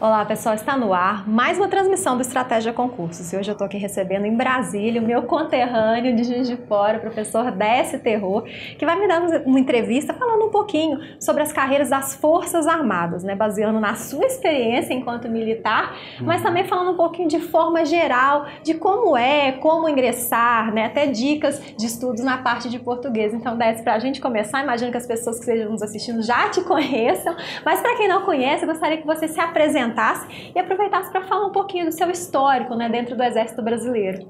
Olá pessoal, está no ar mais uma transmissão do Estratégia Concursos e hoje eu estou aqui recebendo em Brasília o meu conterrâneo de Juiz de Fora, o professor Décio Terror, que vai me dar uma entrevista falando um pouquinho sobre as carreiras das Forças Armadas, né, baseando na sua experiência enquanto militar, mas também falando um pouquinho de forma geral de como ingressar, né, até dicas de estudos na parte de português. Então, Décio, para a gente começar, imagino que as pessoas que estejam nos assistindo já te conheçam, mas para quem não conhece, eu gostaria que você se apresentasse e aproveitasse para falar um pouquinho do seu histórico, né, dentro do Exército Brasileiro.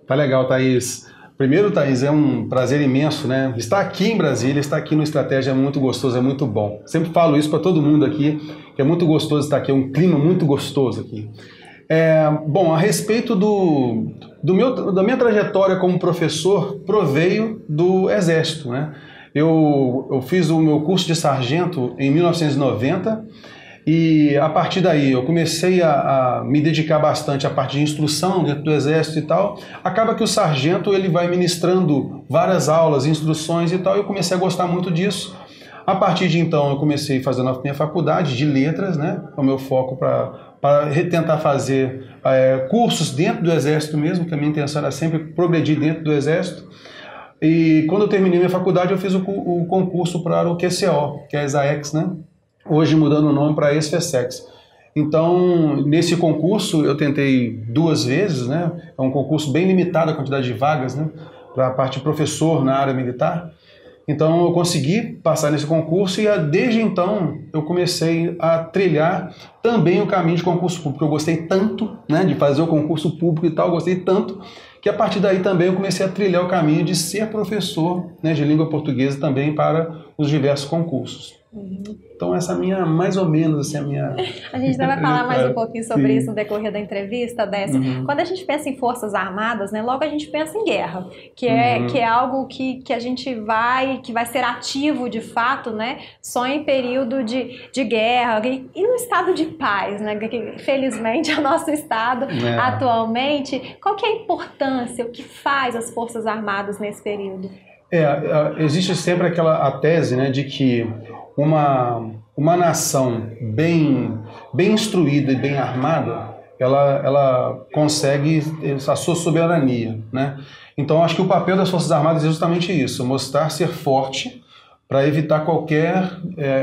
Tá legal, Thaís. Primeiro, Thaís, é um prazer imenso, né? Estar aqui em Brasília, estar aqui no Estratégia é muito gostoso, é muito bom. Sempre falo isso para todo mundo aqui, que é muito gostoso estar aqui, é um clima muito gostoso aqui. Bom, a respeito da minha trajetória como professor, proveio do Exército, né? Eu fiz o meu curso de sargento em 1990, e a partir daí eu comecei a me dedicar bastante à parte de instrução dentro do Exército e tal. Acaba que o sargento ele vai ministrando várias aulas, instruções e tal, e eu comecei a gostar muito disso. A partir de então eu comecei fazendo a minha faculdade de letras, né? O meu foco para tentar fazer cursos dentro do Exército mesmo, que a minha intenção era sempre progredir dentro do Exército. E quando eu terminei minha faculdade eu fiz o concurso para o QCO, que é a ESAEX, né? Hoje mudando o nome para ESFESEX. Então, nesse concurso eu tentei 2 vezes, né? É um concurso bem limitado a quantidade de vagas, né? Para a parte de professor na área militar. Então eu consegui passar nesse concurso e desde então eu comecei a trilhar também o caminho de concurso público. Eu gostei tanto, né, de fazer o concurso público e tal, eu gostei tanto que a partir daí também eu comecei a trilhar o caminho de ser professor, né, de língua portuguesa também para os diversos concursos. Então essa mais ou menos assim, a minha... A gente ainda vai falar mais um pouquinho sobre isso no decorrer da entrevista, Décio. Quando a gente pensa em Forças Armadas, né, logo a gente pensa em guerra, que é algo que a gente que vai ser ativo de fato, né, só em período de guerra e no estado de paz, né, que felizmente é o nosso estado atualmente. Qual que é a importância, o que faz as Forças Armadas nesse período? Existe sempre a tese, né, de que uma nação bem instruída e bem armada, ela consegue a sua soberania, né? Então acho que o papel das Forças Armadas é justamente isso, mostrar ser forte para evitar qualquer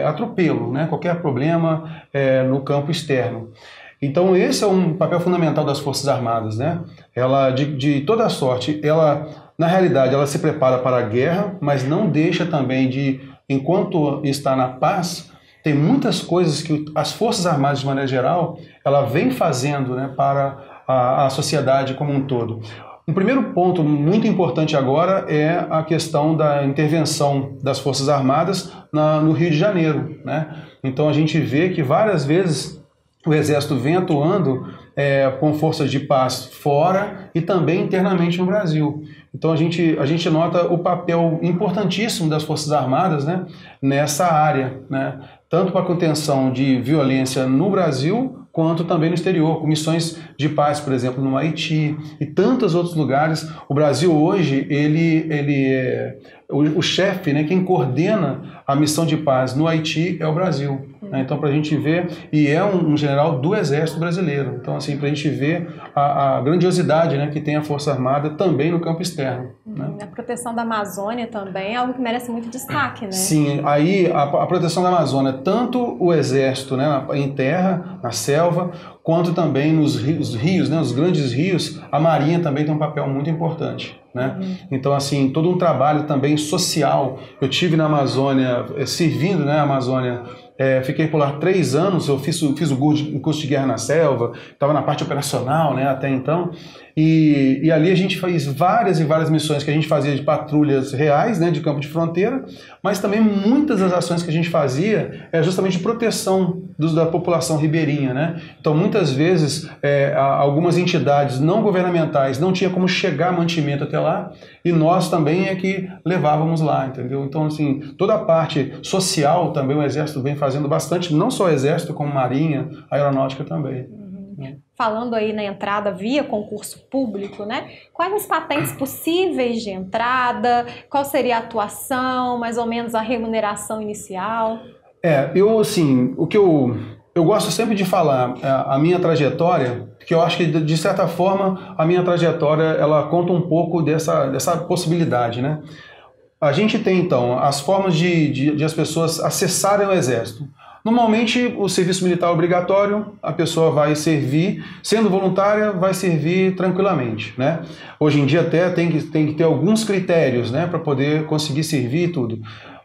atropelo, né? Qualquer problema no campo externo. Então esse é um papel fundamental das Forças Armadas, né? Ela, de toda sorte, na realidade, ela se prepara para a guerra, mas não deixa também enquanto está na paz, tem muitas coisas que as Forças Armadas, de maneira geral, ela vem fazendo, né, para a sociedade como um todo. Um primeiro ponto muito importante agora é a questão da intervenção das Forças Armadas no Rio de Janeiro, né? Então a gente vê que várias vezes o Exército vem atuando com forças de paz fora e também internamente no Brasil. Então a gente nota o papel importantíssimo das Forças Armadas, né, nessa área, né, tanto para a contenção de violência no Brasil quanto também no exterior, com missões de paz, por exemplo, no Haiti e tantos outros lugares. O Brasil hoje, ele é o chefe, né, quem coordena a missão de paz no Haiti é o Brasil. Né? Então, para a gente ver, e é um general do Exército Brasileiro. Então, assim, para a gente ver a grandiosidade, né, que tem a Força Armada também no campo externo. Né? A proteção da Amazônia também é algo que merece muito destaque, né? Sim, aí a proteção da Amazônia, tanto o Exército, né, em terra, na selva, quanto também nos rios, né, os grandes rios, a Marinha também tem um papel muito importante. Né? Então, assim, todo um trabalho também social. Eu tive na Amazônia, servindo, né, a Amazônia, fiquei por lá 3 anos, eu fiz o curso de guerra na selva, estava na parte operacional, né, até então, e ali a gente fez várias e várias missões que a gente fazia de patrulhas reais, né, de campo de fronteira, mas também muitas das ações que a gente fazia é justamente de proteção da população ribeirinha, né? Então muitas vezes algumas entidades não governamentais não tinham como chegar mantimento até lá e nós também é que levávamos lá, entendeu? Então assim, toda a parte social também o Exército vem fazendo bastante, não só o Exército como Marinha, Aeronáutica também. Falando aí na entrada via concurso público, né? Quais as patentes possíveis de entrada? Qual seria a atuação, mais ou menos a remuneração inicial? Eu assim, o que eu eu gosto sempre de falar a minha trajetória, porque eu acho que, de certa forma, a minha trajetória ela conta um pouco dessa possibilidade, né? A gente tem, então, as formas de as pessoas acessarem o Exército. Normalmente, o serviço militar obrigatório, a pessoa vai servir, sendo voluntária, vai servir tranquilamente, né? Hoje em dia até tem que ter alguns critérios, né, para poder conseguir servir e tudo.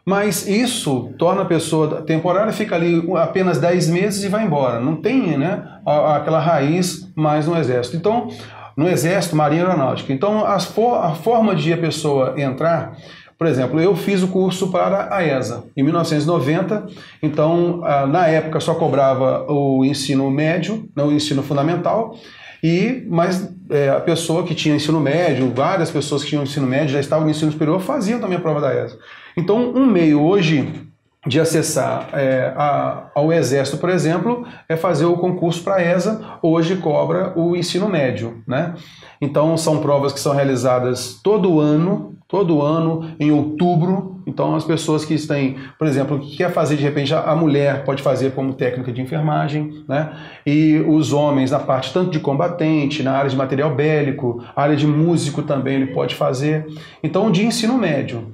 Mas isso torna a pessoa temporária, fica ali apenas 10 meses e vai embora. Não tem, né, aquela raiz mais no Exército. Então, no Exército, Marinha Aeronáutica. Então, a forma de a pessoa entrar... Por exemplo, eu fiz o curso para a ESA em 1990, então na época só cobrava o ensino médio, não o ensino fundamental, mas a pessoa que tinha ensino médio, várias pessoas que tinham ensino médio, já estavam no ensino superior, faziam também a prova da ESA. Então um meio hoje de acessar ao Exército, por exemplo, é fazer o concurso para a ESA, hoje cobra o ensino médio, né? Então são provas que são realizadas todo ano, em outubro. Então as pessoas que têm, por exemplo, que quer fazer de repente, a mulher pode fazer como técnica de enfermagem, né? E os homens na parte tanto de combatente, na área de material bélico, área de músico também ele pode fazer. Então de ensino médio.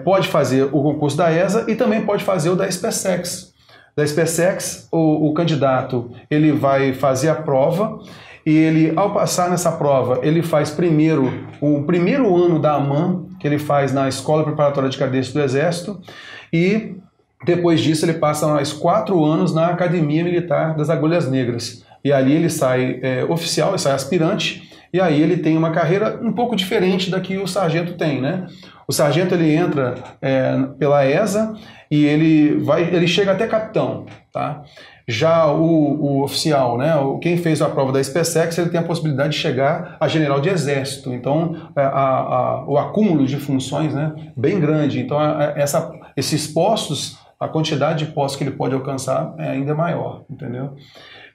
Pode fazer o concurso da ESA e também pode fazer o da SpaceX. Da SpaceX, o candidato ele vai fazer a prova e ele, ao passar nessa prova, ele faz primeiro o primeiro ano da AMAN, que ele faz na Escola Preparatória de Cadetes do Exército, e depois disso ele passa mais 4 anos na Academia Militar das Agulhas Negras. E ali ele sai oficial, ele sai aspirante, e aí ele tem uma carreira um pouco diferente da que o sargento tem, né? O sargento ele entra pela ESA e ele chega até capitão, tá? Já o oficial, né, quem fez a prova da SpaceX, ele tem a possibilidade de chegar a general de exército. Então, o acúmulo de funções, né, bem grande. Então, esses postos, a quantidade de postos que ele pode alcançar é ainda maior, entendeu?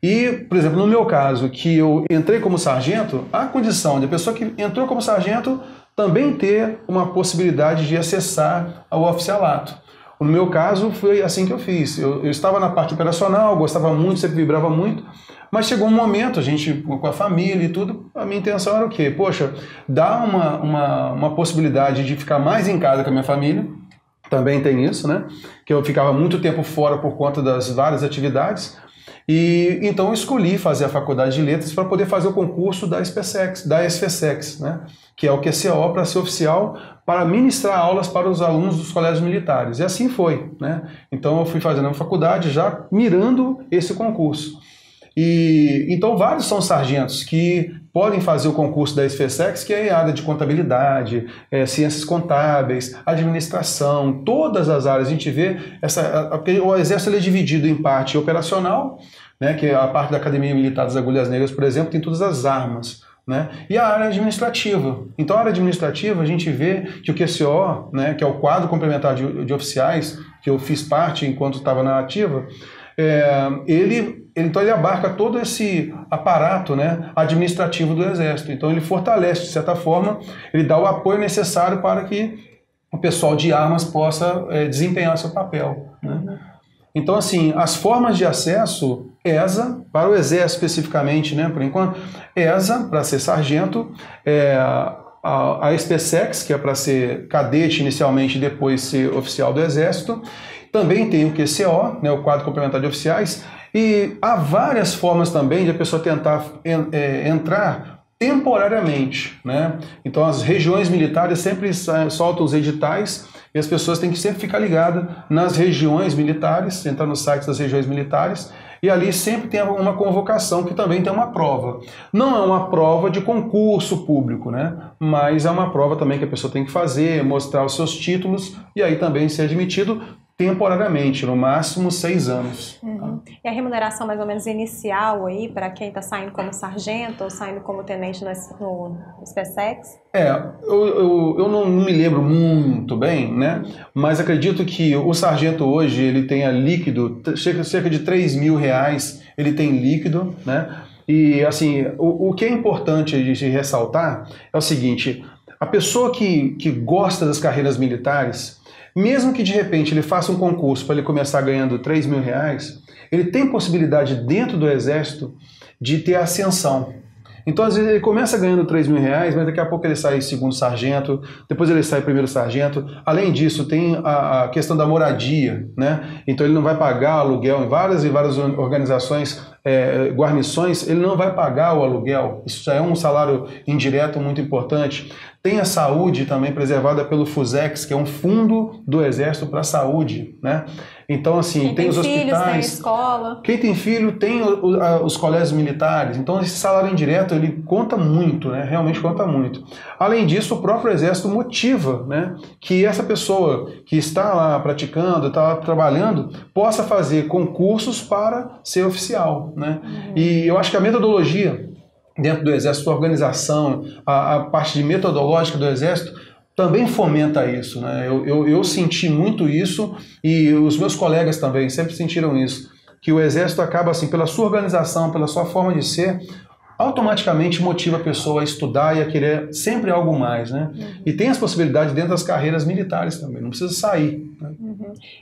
E, por exemplo, no meu caso, que eu entrei como sargento, a condição de a pessoa que entrou como sargento também ter uma possibilidade de acessar ao oficialato. No meu caso, foi assim que eu fiz. Eu estava na parte operacional, gostava muito, sempre vibrava muito, mas chegou um momento, a gente com a família e tudo, a minha intenção era o quê? Poxa, dá uma possibilidade de ficar mais em casa com a minha família, também tem isso, né? Que eu ficava muito tempo fora por conta das várias atividades, e então eu escolhi fazer a faculdade de letras para poder fazer o concurso da SpaceX, né? Que é o QCO para ser oficial, para ministrar aulas para os alunos dos colégios militares. E assim foi, né? Então eu fui fazendo a faculdade já mirando esse concurso. E então vários são sargentos que podem fazer o concurso da SpaceX, que é a área de contabilidade, ciências contábeis, administração, todas as áreas. A gente vê o Exército ele é dividido em parte operacional, né, que é a parte da Academia Militar das Agulhas Negras, por exemplo, tem todas as armas, né, e a área administrativa. Então a área administrativa a gente vê que o QCO, né, que é o quadro complementar de oficiais, que eu fiz parte enquanto estava na ativa, então ele abarca todo esse aparato, né, administrativo do Exército. Então ele fortalece, de certa forma, ele dá o apoio necessário para que o pessoal de armas possa desempenhar seu papel, né? Então, assim, as formas de acesso, ESA, para o Exército especificamente, né, por enquanto, ESA, para ser sargento, a SpaceX, que é para ser cadete inicialmente e depois ser oficial do Exército. Também tem o QCO, né, o quadro complementar de oficiais, e há várias formas também de a pessoa tentar entrar temporariamente, né? Então as regiões militares sempre soltam os editais e as pessoas têm que sempre ficar ligadas nas regiões militares, entrar no site das regiões militares, e ali sempre tem uma convocação que também tem uma prova. Não é uma prova de concurso público, né? Mas é uma prova também que a pessoa tem que fazer, mostrar os seus títulos e aí também ser admitido temporariamente, no máximo 6 anos. Uhum. E a remuneração mais ou menos inicial aí, para quem está saindo como sargento ou saindo como tenente no SpaceX? Eu não me lembro muito bem, né? Mas acredito que o sargento hoje, ele tenha líquido, cerca de R$3.000, ele tem líquido, né? E assim, o que é importante de ressaltar é o seguinte, a pessoa que gosta das carreiras militares, mesmo que de repente ele faça um concurso para ele começar ganhando R$3.000, ele tem possibilidade dentro do Exército de ter ascensão. Então, às vezes, ele começa ganhando R$3.000, mas daqui a pouco ele sai segundo sargento, depois ele sai primeiro sargento. Além disso, tem a questão da moradia, né? Então, ele não vai pagar aluguel em várias e várias organizações, guarnições, ele não vai pagar o aluguel. Isso já é um salário indireto muito importante. Tem a saúde também preservada pelo FUSEX, que é um fundo do Exército para a saúde, né? Então, assim, tem os hospitais... Quem tem filhos, tem a escola. Quem tem filho tem os colégios militares. Então, esse salário indireto, ele conta muito, né? Realmente conta muito. Além disso, o próprio Exército motiva, né, que essa pessoa que está lá praticando, está lá trabalhando, possa fazer concursos para ser oficial, né? E eu acho que a metodologia dentro do Exército, a organização, a parte de metodológica do Exército, também fomenta isso, né? Eu senti muito isso e os meus colegas também sempre sentiram isso, que o Exército acaba, assim, pela sua organização, pela sua forma de ser, automaticamente motiva a pessoa a estudar e a querer sempre algo mais, né? E tem as possibilidades dentro das carreiras militares também, não precisa sair, né?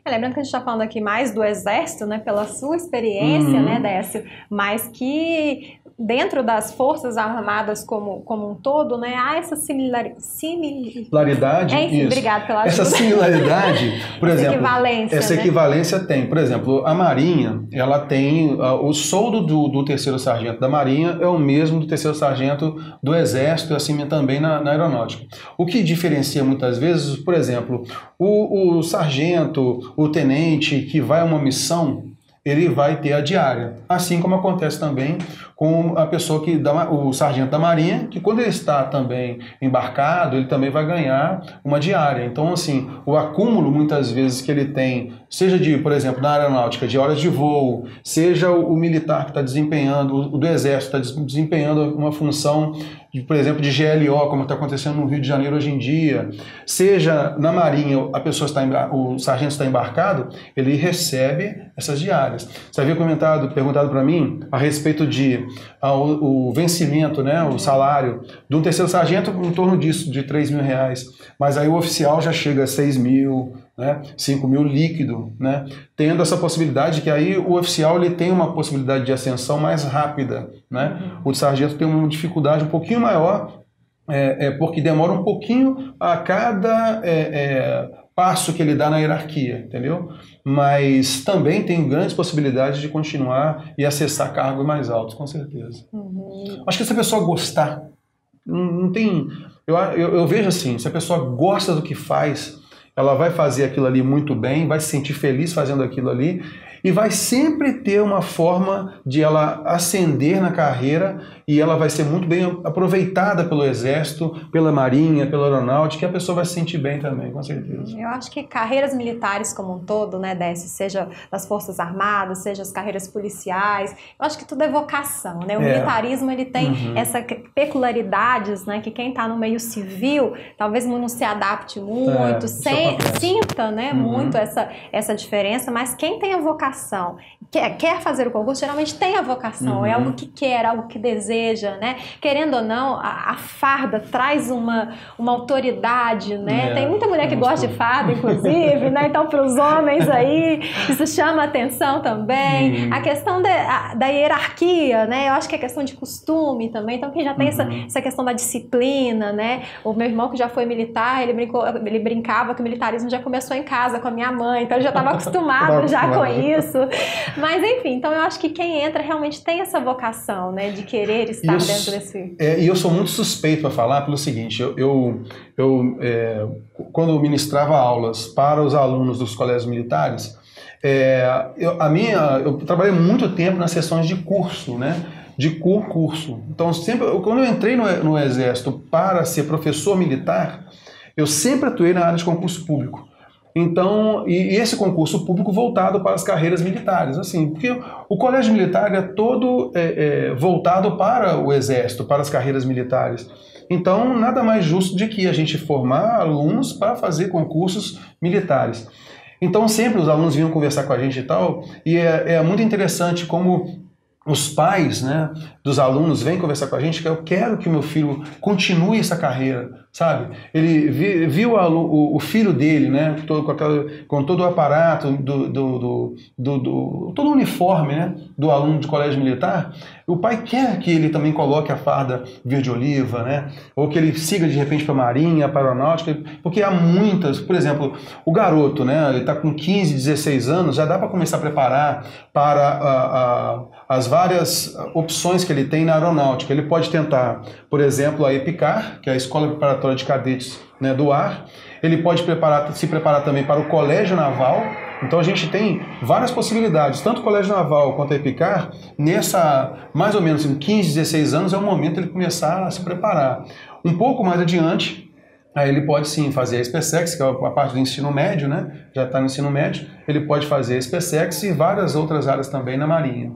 Lembrando que a gente está falando aqui mais do Exército, né, pela sua experiência, né, Décio, mas que dentro das Forças Armadas como um todo, né, há essa similaridade. Enfim, obrigado pela ajuda. Essa similaridade, por exemplo, essa equivalência tem. Por exemplo, a Marinha, ela tem o soldo do terceiro sargento da Marinha é o mesmo do terceiro sargento do Exército e assim também na Aeronáutica. O que diferencia muitas vezes, por exemplo, o sargento, o tenente que vai a uma missão, ele vai ter a diária, assim como acontece também com a pessoa o sargento da Marinha, que quando ele está também embarcado, ele também vai ganhar uma diária. Então, assim, o acúmulo muitas vezes que ele tem, seja por exemplo, na aeronáutica, de horas de voo, seja o militar que está desempenhando, o do Exército está desempenhando uma função, por exemplo, de GLO, como está acontecendo no Rio de Janeiro hoje em dia, seja na Marinha, o sargento está embarcado, ele recebe essas diárias. Você havia perguntado para mim a respeito de o vencimento, né, o salário de um terceiro sargento em torno disso, de R$3.000, mas aí o oficial já chega a 6.000, né, 5.000 líquido, né, tendo essa possibilidade que aí o oficial ele tem uma possibilidade de ascensão mais rápida, né? O sargento tem uma dificuldade um pouquinho maior, porque demora um pouquinho a cada passo que ele dá na hierarquia, entendeu? Mas também tem grandes possibilidades de continuar e acessar cargos mais altos, com certeza. Acho que se a pessoa gostar, não tem... Eu vejo assim, se a pessoa gosta do que faz, ela vai fazer aquilo ali muito bem, vai se sentir feliz fazendo aquilo ali e vai sempre ter uma forma de ela ascender na carreira e ela vai ser muito bem aproveitada pelo Exército, pela Marinha, pela Aeronáutica, e a pessoa vai se sentir bem também, com certeza. Eu acho que carreiras militares como um todo, né, Décio, seja das Forças Armadas, seja as carreiras policiais, eu acho que tudo é vocação, né? O militarismo, ele tem essas peculiaridades, né, que quem está no meio civil talvez não se adapte muito, sinta, né, muito essa diferença, mas quem tem a vocação, quer fazer o concurso, geralmente tem a vocação, é algo que quer, algo que deseja, né? Querendo ou não, a farda traz uma autoridade, né? Tem muita mulher que gosta de farda, inclusive, né? Então, para os homens aí, isso chama atenção também. A questão da hierarquia, né? Eu acho que é questão de costume também, então quem já tem essa questão da disciplina, né? O meu irmão que já foi militar, ele brincava que o militarismo já começou em casa com a minha mãe, então ele já estava acostumado já com isso. Mas enfim, então eu acho que quem entra realmente tem essa vocação, né, de querer estar dentro desse... E eu sou muito suspeito para falar pelo seguinte, quando eu ministrava aulas para os alunos dos colégios militares, eu trabalhei muito tempo nas sessões de curso, né, de concurso. Então, quando eu entrei no Exército para ser professor militar, eu sempre atuei na área de concurso público. Então, e esse concurso público voltado para as carreiras militares, assim, porque o colégio militar é todo voltado para o Exército, para as carreiras militares. Então, nada mais justo de que a gente formar alunos para fazer concursos militares. Então, sempre os alunos vinham conversar com a gente e tal, e é muito interessante como os pais, né, dos alunos vêm conversar com a gente que eu quero que o meu filho continue essa carreira, sabe? Ele viu o filho dele, né? Com todo o aparato, todo o uniforme, né? Do aluno de colégio militar. O pai quer que ele também coloque a farda verde-oliva, né? Ou que ele siga de repente para a Marinha, para a Aeronáutica, porque há muitas, por exemplo, o garoto, né? Ele está com 15, 16 anos, já dá para começar a preparar para as várias opções que ele tem na aeronáutica. Ele pode tentar, por exemplo, a EPICAR, que é a Escola Preparatória de Cadetes, né, do Ar. Ele pode se preparar também para o Colégio Naval. Então a gente tem várias possibilidades, tanto o Colégio Naval quanto a EPICAR, mais ou menos em 15, 16 anos é o momento de ele começar a se preparar. Um pouco mais adiante, aí ele pode sim fazer a SpaceX, que é a parte do ensino médio, né? Já está no ensino médio, ele pode fazer a SpaceX e várias outras áreas também na Marinha.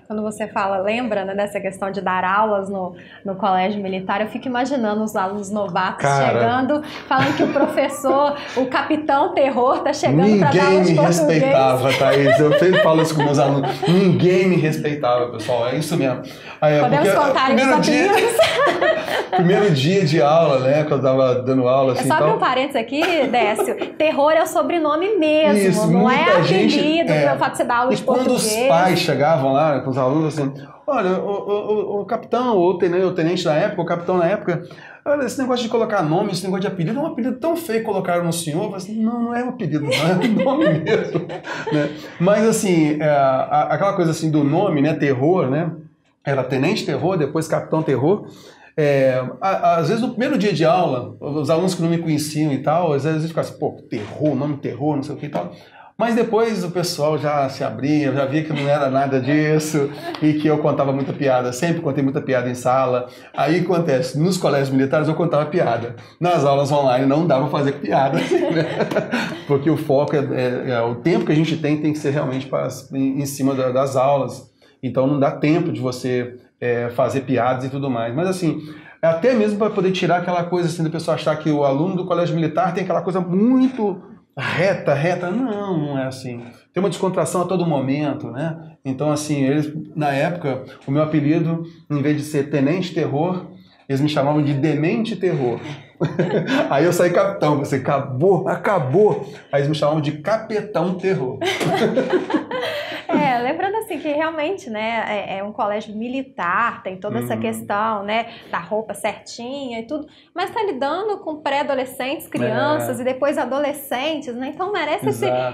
Quando você fala, lembra, né, dessa questão de dar aulas no colégio militar, eu fico imaginando os alunos novatos chegando, falando que o professor, o capitão terror, tá chegando para dar aula de português. Ninguém me respeitava, Thaís. Eu sempre falo isso com meus alunos. Ninguém me respeitava, pessoal. É isso mesmo. Podemos contar isso. Primeiro dia de aula, né, quando eu estava dando aula. Assim, só abrir um parênteses aqui, Décio. Terror é o sobrenome mesmo, isso, não é apelido pelo fato de você dar aula de português. E quando os pais chegavam lá com os alunos assim, olha, o capitão, ou o tenente na época, o capitão na época, olha, esse negócio de colocar nome, esse negócio de apelido, é um apelido tão feio que colocaram no senhor. Eu falei assim, não é um apelido, não é um nome mesmo. Né? Mas assim, aquela coisa assim do nome, né, terror, né, era tenente terror, depois capitão terror. Às vezes no primeiro dia de aula, os alunos que não me conheciam e tal, às vezes ficavam assim, pô, terror, nome terror, não sei o que e tal. Mas depois o pessoal já se abria, já via que não era nada disso e que eu contava muita piada. Sempre contei muita piada em sala. Aí acontece, nos colégios militares eu contava piada. Nas aulas online não dava pra fazer piada, né? Porque o foco o tempo que a gente tem que ser realmente em cima das aulas. Então não dá tempo de você fazer piadas e tudo mais. Mas assim, até mesmo para poder tirar aquela coisa assim, da pessoa achar que o aluno do colégio militar tem aquela coisa muito reta, não é assim. Tem uma descontração a todo momento, né? Então, assim, na época, o meu apelido, em vez de ser Tenente Terror, eles me chamavam de Demente Terror. Aí eu saí capitão, você acabou. Aí eles me chamavam de Capetão Terror. Lembrando assim que realmente, né, é um colégio militar, tem toda essa questão, né, da roupa certinha e tudo, mas está lidando com pré-adolescentes, crianças e depois adolescentes, né, então merece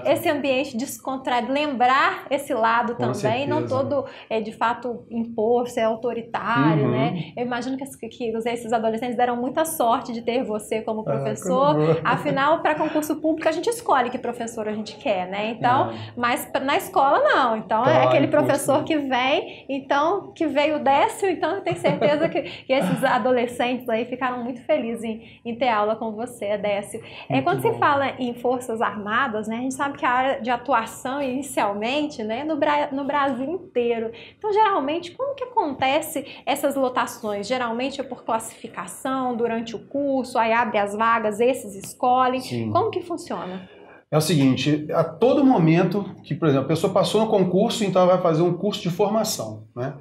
esse ambiente descontraído, lembrar esse lado com também, certeza. Não todo, de fato, impor, ser autoritário, né, eu imagino que esses adolescentes deram muita sorte de ter você como professor, afinal, para concurso público a gente escolhe que professor a gente quer, né, então, mas na escola não, então é aquele professor que vem, então, que veio o Décio, então eu tenho certeza que esses adolescentes aí ficaram muito felizes em ter aula com você, Décio. Quando se fala em Forças Armadas, né, a gente sabe que a área de atuação inicialmente, né, no Brasil inteiro. Então, geralmente, como que acontece essas lotações? Geralmente é por classificação durante o curso, aí abre as vagas, esses escolhem. Sim. Como que funciona? É o seguinte, a todo momento que, por exemplo, a pessoa passou no concurso, então ela vai fazer um curso de formação, né?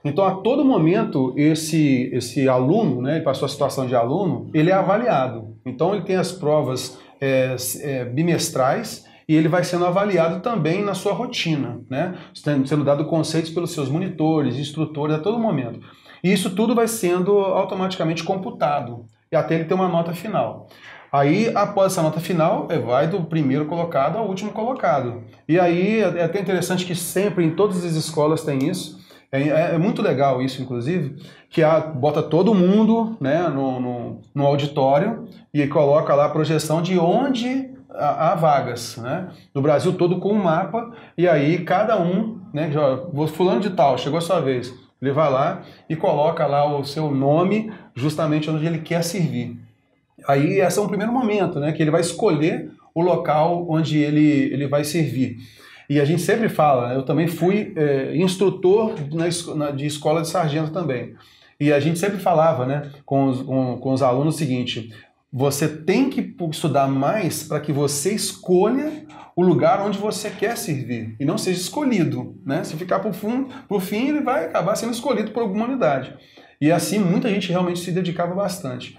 Então, a todo momento, esse aluno, né, passou a situação de aluno, ele é avaliado. Então, ele tem as provas bimestrais e ele vai sendo avaliado também na sua rotina, né? Sendo dado conceitos pelos seus monitores, instrutores, a todo momento. E isso tudo vai sendo automaticamente computado, e até ele ter uma nota final. Aí, após essa nota final, vai do primeiro colocado ao último colocado. E aí, é até interessante que sempre, em todas as escolas tem isso. É muito legal isso, inclusive, que bota todo mundo, né, no auditório e coloca lá a projeção de onde há vagas, né? Do Brasil todo com um mapa, e aí cada um, né, fulano de tal, chegou a sua vez, ele vai lá e coloca lá o seu nome justamente onde ele quer servir. Aí esse é um primeiro momento, né, que ele vai escolher o local onde ele vai servir. E a gente sempre fala, né, eu também fui instrutor de escola de sargento também. E a gente sempre falava, né, com os alunos o seguinte: você tem que estudar mais para que você escolha o lugar onde você quer servir e não seja escolhido, né? Se ficar por fim, ele vai acabar sendo escolhido por alguma unidade. E assim muita gente realmente se dedicava bastante.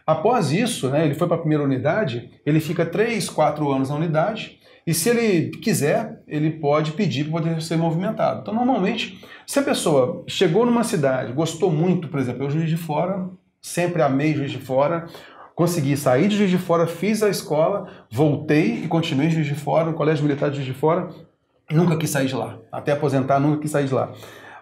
Após isso, né, ele foi para a primeira unidade, ele fica 3, 4 anos na unidade, e se ele quiser, ele pode pedir para poder ser movimentado. Então, normalmente, se a pessoa chegou numa cidade, gostou muito, por exemplo, eu Juiz de Fora, sempre amei Juiz de Fora, consegui sair de Juiz de Fora, fiz a escola, voltei e continuei em Juiz de Fora, no Colégio Militar de Juiz de Fora, nunca quis sair de lá. Até aposentar, nunca quis sair de lá.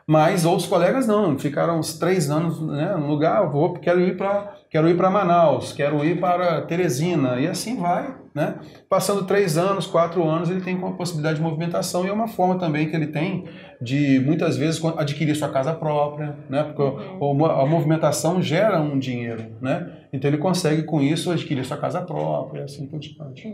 Mas outros colegas não, ficaram uns 3 anos, né, no lugar, quero ir para Manaus, quero ir para Teresina, e assim vai, né? Passando 3 anos, 4 anos, ele tem a possibilidade de movimentação, e é uma forma também que ele tem de, muitas vezes, adquirir sua casa própria, né? Porque a movimentação gera um dinheiro, né? Então ele consegue com isso adquirir sua casa própria, assim por diante.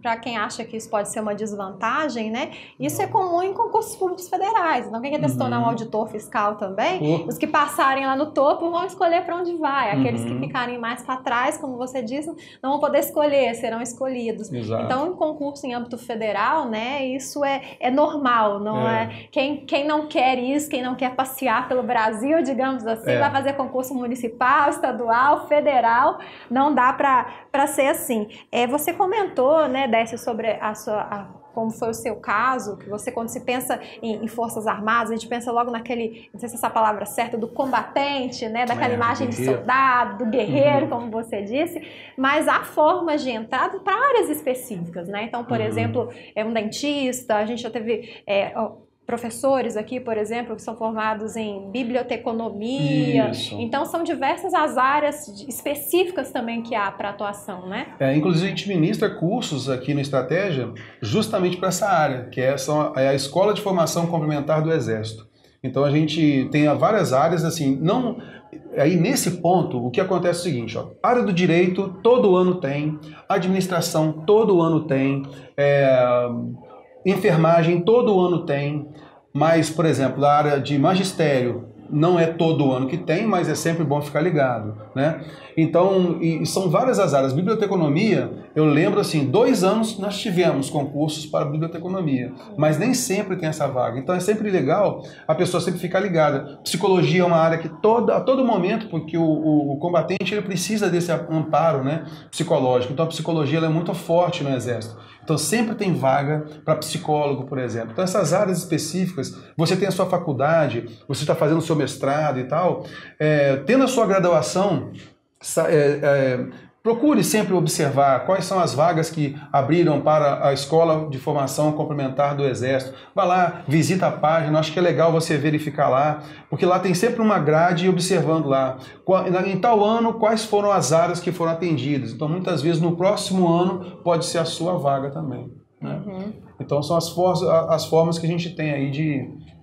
Para quem acha que isso pode ser uma desvantagem, né? Isso é comum em concursos públicos federais. Então quem quer se tornar um auditor fiscal também, os que passarem lá no topo vão escolher para onde vai. Aqueles que ficarem mais para trás, como você disse, não vão poder escolher, serão escolhidos. Exato. Então em concurso em âmbito federal, né? Isso é normal, não é? Quem não quer isso, quem não quer passear pelo Brasil, digamos assim, vai fazer concurso municipal, estadual, federal. Não dá para ser assim. Você comentou, né, Décio, sobre como foi o seu caso, que você, quando se pensa em Forças Armadas, a gente pensa logo naquele, não sei se essa palavra é certa, do combatente, né, daquela imagem de soldado, do guerreiro, como você disse, mas há formas de entrada para áreas específicas, né? Então, por exemplo, um dentista, a gente já teve professores aqui, por exemplo, que são formados em biblioteconomia. Isso. Então, são diversas as áreas específicas também que há para atuação, né? Inclusive, a gente ministra cursos aqui no Estratégia justamente para essa área, que é a Escola de Formação Complementar do Exército. Então, a gente tem várias áreas, assim, não... Aí, nesse ponto, o que acontece é o seguinte, ó, área do direito, todo ano tem, administração, todo ano tem, enfermagem, todo ano tem, mas, por exemplo, a área de magistério não é todo ano que tem, mas é sempre bom ficar ligado, né? Então, são várias as áreas. Biblioteconomia, eu lembro assim, 2 anos nós tivemos concursos para biblioteconomia, mas nem sempre tem essa vaga. Então é sempre legal a pessoa sempre ficar ligada. Psicologia é uma área que a todo momento, porque o combatente ele precisa desse amparo, né, psicológico. Então a psicologia ela é muito forte no Exército. Então sempre tem vaga para psicólogo, por exemplo. Então essas áreas específicas, você tem a sua faculdade, você está fazendo o seu mestrado e tal, tendo a sua graduação, procure sempre observar quais são as vagas que abriram para a Escola de Formação Complementar do Exército. Vá lá, visita a página, acho que é legal você verificar lá, porque lá tem sempre uma grade observando lá. Em tal ano, quais foram as áreas que foram atendidas. Então, muitas vezes, no próximo ano, pode ser a sua vaga também, né? Então, são as formas que a gente tem aí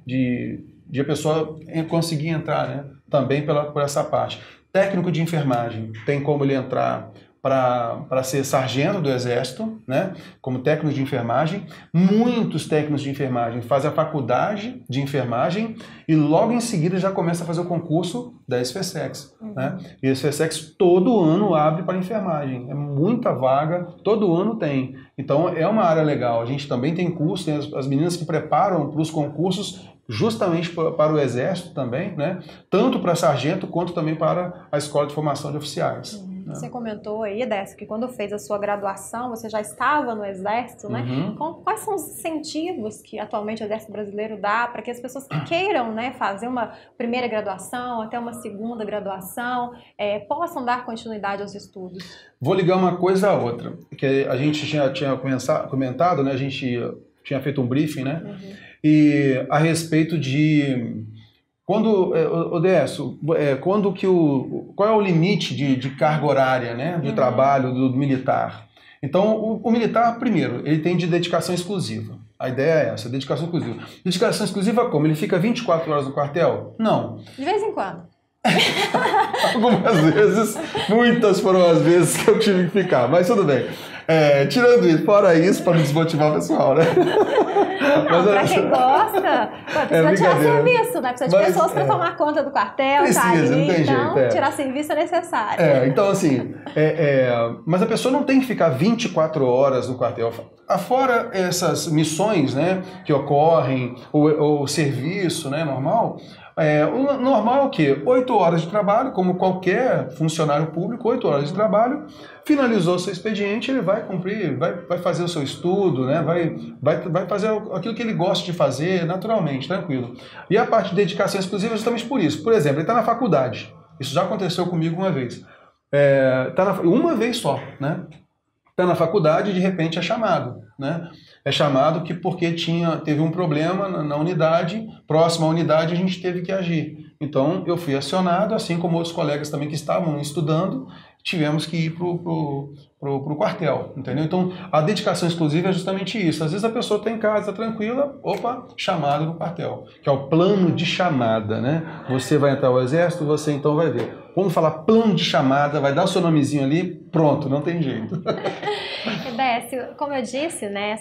de a pessoa conseguir entrar, né? Também por essa parte. Técnico de enfermagem, tem como ele entrar para ser sargento do Exército, né? Como técnico de enfermagem. Muitos técnicos de enfermagem fazem a faculdade de enfermagem e logo em seguida já começa a fazer o concurso da SFSEX, né? E a SFSEX todo ano abre para enfermagem, é muita vaga, todo ano tem. Então é uma área legal. A gente também tem curso, tem as meninas que preparam para os concursos justamente para o Exército também, né? Tanto para sargento quanto também para a Escola de Formação de Oficiais. Você comentou aí, Décio, que quando fez a sua graduação, você já estava no Exército, né? Quais são os incentivos que atualmente o Exército Brasileiro dá para que as pessoas que queiram, né, fazer uma primeira graduação, até uma segunda graduação, possam dar continuidade aos estudos? Vou ligar uma coisa a outra, que a gente já tinha comentado, né? A gente tinha feito um briefing, né? E a respeito de Décio, qual é o limite de carga horária, né, de trabalho do militar? Então, o militar, primeiro, ele tem de dedicação exclusiva. A ideia é essa, dedicação exclusiva. Dedicação exclusiva como? Ele fica 24 horas no quartel? Não. De vez em quando. Algumas vezes, muitas foram as vezes que eu tive que ficar, mas tudo bem. Tirando isso, fora isso, para não desmotivar o pessoal, né? Não, pra quem gosta, precisa tirar serviço, né? Precisa de pessoas para tomar conta do quartel, precisa, tá ali, não tem então jeito, tirar serviço é necessário. Então assim, mas a pessoa não tem que ficar 24 horas no quartel. Afora essas missões, né, que ocorrem, o serviço, né, normal, o normal é o quê? 8 horas de trabalho, como qualquer funcionário público, 8 horas de trabalho, finalizou seu expediente, ele vai cumprir, vai fazer o seu estudo, né, vai fazer aquilo que ele gosta de fazer naturalmente, tranquilo. E a parte de dedicação exclusiva é justamente por isso. Por exemplo, ele está na faculdade. Isso já aconteceu comigo uma vez. Uma vez só, né? Está na faculdade e de repente é chamado, né? É chamado porque teve um problema na unidade, próxima à unidade a gente teve que agir. Então eu fui acionado, assim como outros colegas também que estavam estudando, tivemos que ir pro quartel, entendeu? Então a dedicação exclusiva é justamente isso. Às vezes a pessoa está em casa tranquila, chamado no quartel, que é o plano de chamada, né? Você vai entrar ao exército, você então vai ver. Quando falar plano de chamada, vai dar o seu nomezinho ali, pronto, não tem jeito. Décio, como eu disse, né,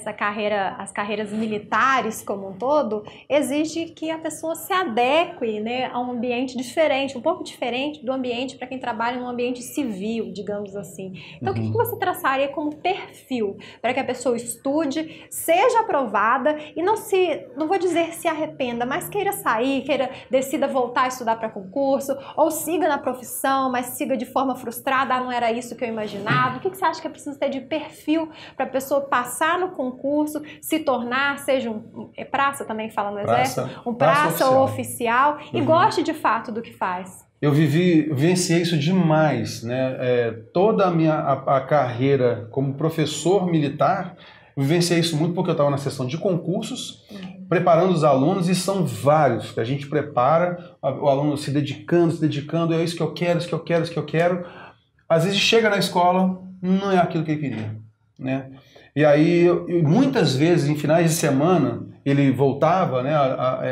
as carreiras militares como um todo, exige que a pessoa se adeque, né, a um ambiente diferente, um pouco diferente do ambiente para quem trabalha num ambiente civil, digamos assim. Então, o que você traçaria como perfil para que a pessoa estude, seja aprovada e não vou dizer se arrependa, mas queira sair, decida voltar a estudar para concurso, ou siga na profissão, mas siga de forma frustrada, não era isso que eu imaginava. O que você acha que é preciso ter de perfil para a pessoa passar no concurso, se tornar, seja praça também fala no exército, um praça ou oficial, e goste de fato do que faz? Eu vivenciei isso demais, né? Toda a carreira como professor militar, eu vivenciei isso muito porque eu estava na sessão de concursos, preparando os alunos, e são vários que a gente prepara, o aluno se dedicando, é isso que eu quero, isso que eu quero, isso que eu quero. Às vezes chega na escola, não é aquilo que ele queria, né? E aí, muitas vezes, em finais de semana, ele voltava, né,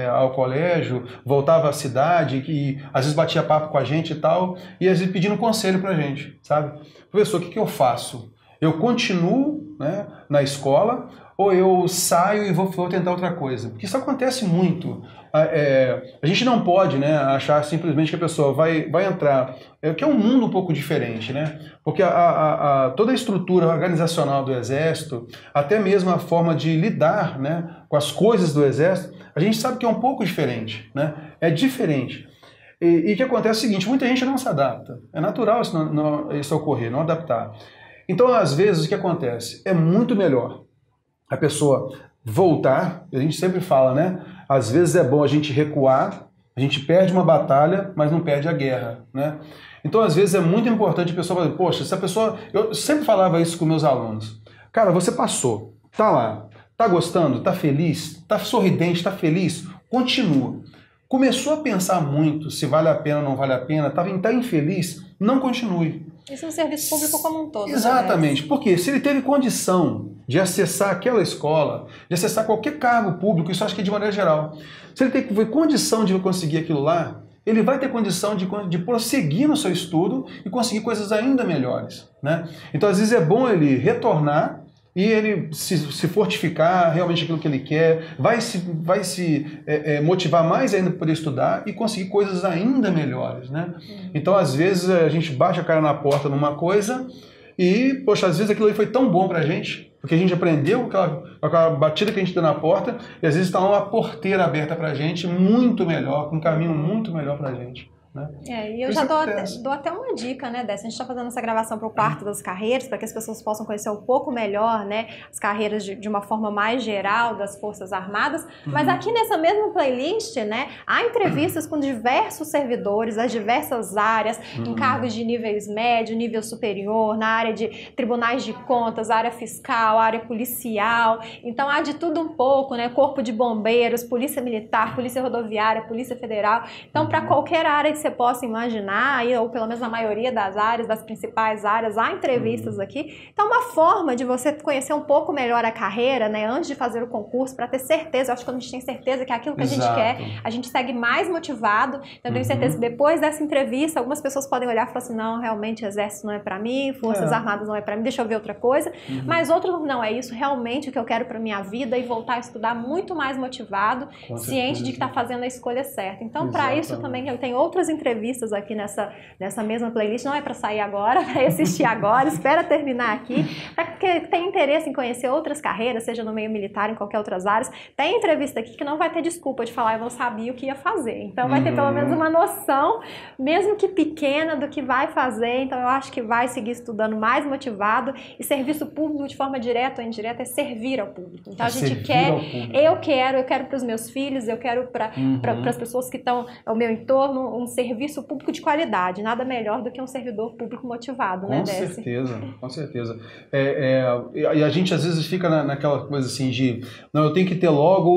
ao colégio, voltava à cidade, e às vezes batia papo com a gente e tal, e às vezes pedindo conselho pra gente, sabe? Professor, o que eu faço? Eu continuo, né, na escola, ou eu saio e vou tentar outra coisa? Porque isso acontece muito. A gente não pode, né, achar simplesmente que a pessoa vai entrar, que é um mundo um pouco diferente, né? Porque toda a estrutura organizacional do Exército, até mesmo a forma de lidar, né, com as coisas do Exército, a gente sabe que é um pouco diferente, né? É diferente. E o que acontece é o seguinte, muita gente não se adapta. É natural isso ocorrer, não adaptar. Então, às vezes, o que acontece? É muito melhor a pessoa voltar, a gente sempre fala, né? Às vezes é bom a gente recuar, a gente perde uma batalha, mas não perde a guerra, né? Então, às vezes é muito importante a pessoa falar, poxa, se a pessoa... Eu sempre falava isso com meus alunos. Cara, você passou, tá lá, tá gostando, tá feliz, tá sorridente, tá feliz, continua. Começou a pensar muito se vale a pena ou não vale a pena, tá infeliz, não continue. Isso é um serviço público como um todo. Exatamente, porque se ele teve condição de acessar aquela escola, de acessar qualquer cargo público, isso acho que é de maneira geral, se ele teve condição de conseguir aquilo lá, ele vai ter condição de prosseguir no seu estudo e conseguir coisas ainda melhores, né? Então, às vezes é bom ele retornar e ele se fortificar realmente aquilo que ele quer, vai se motivar mais ainda para poder estudar e conseguir coisas ainda melhores, né? Então, às vezes, a gente bate a cara na porta numa coisa e, poxa, às vezes aquilo aí foi tão bom pra gente, porque a gente aprendeu com aquela batida que a gente deu na porta, e às vezes está uma porteira aberta pra gente muito melhor, com um caminho muito melhor pra gente. Né? E eu já dou até uma dica, né, dessa. A gente está fazendo essa gravação para o quarto das carreiras, para que as pessoas possam conhecer um pouco melhor, né, as carreiras de uma forma mais geral das Forças Armadas. Mas aqui nessa mesma playlist, né, há entrevistas com diversos servidores das diversas áreas, em cargos de níveis médio, nível superior, na área de tribunais de contas, área fiscal, área policial. Então há de tudo um pouco, né, corpo de bombeiros, polícia militar, polícia rodoviária, polícia federal. Então, para qualquer área que você possa imaginar, ou pelo menos na maioria das áreas, das principais áreas, há entrevistas aqui. Então, uma forma de você conhecer um pouco melhor a carreira, né, antes de fazer o concurso, para ter certeza. Eu acho que quando a gente tem certeza que é aquilo que a gente quer, a gente segue mais motivado. Então, eu tenho certeza que depois dessa entrevista, algumas pessoas podem olhar e falar assim, não, realmente exército não é para mim, forças armadas não é para mim, deixa eu ver outra coisa. Mas outros, não, é isso realmente que eu quero para minha vida, e voltar a estudar muito mais motivado, ciente de que está fazendo a escolha certa. Então, para isso também, eu tenho outras entrevistas aqui nessa mesma playlist, não é para sair agora, para assistir agora, espera terminar aqui, para quem tem interesse em conhecer outras carreiras, seja no meio militar, em qualquer outras áreas, tem entrevista aqui que não vai ter desculpa de falar, eu não sabia o que ia fazer. Então, vai ter pelo menos uma noção, mesmo que pequena, do que vai fazer. Então, eu acho que vai seguir estudando mais motivado, e serviço público de forma direta ou indireta é servir ao público. Então, a gente quer, eu quero para os meus filhos, eu quero para as pessoas que estão ao meu entorno, um serviço público de qualidade. Nada melhor do que um servidor público motivado, né, Décio? Com certeza. E a gente às vezes fica naquela coisa assim de, não, eu tenho que ter logo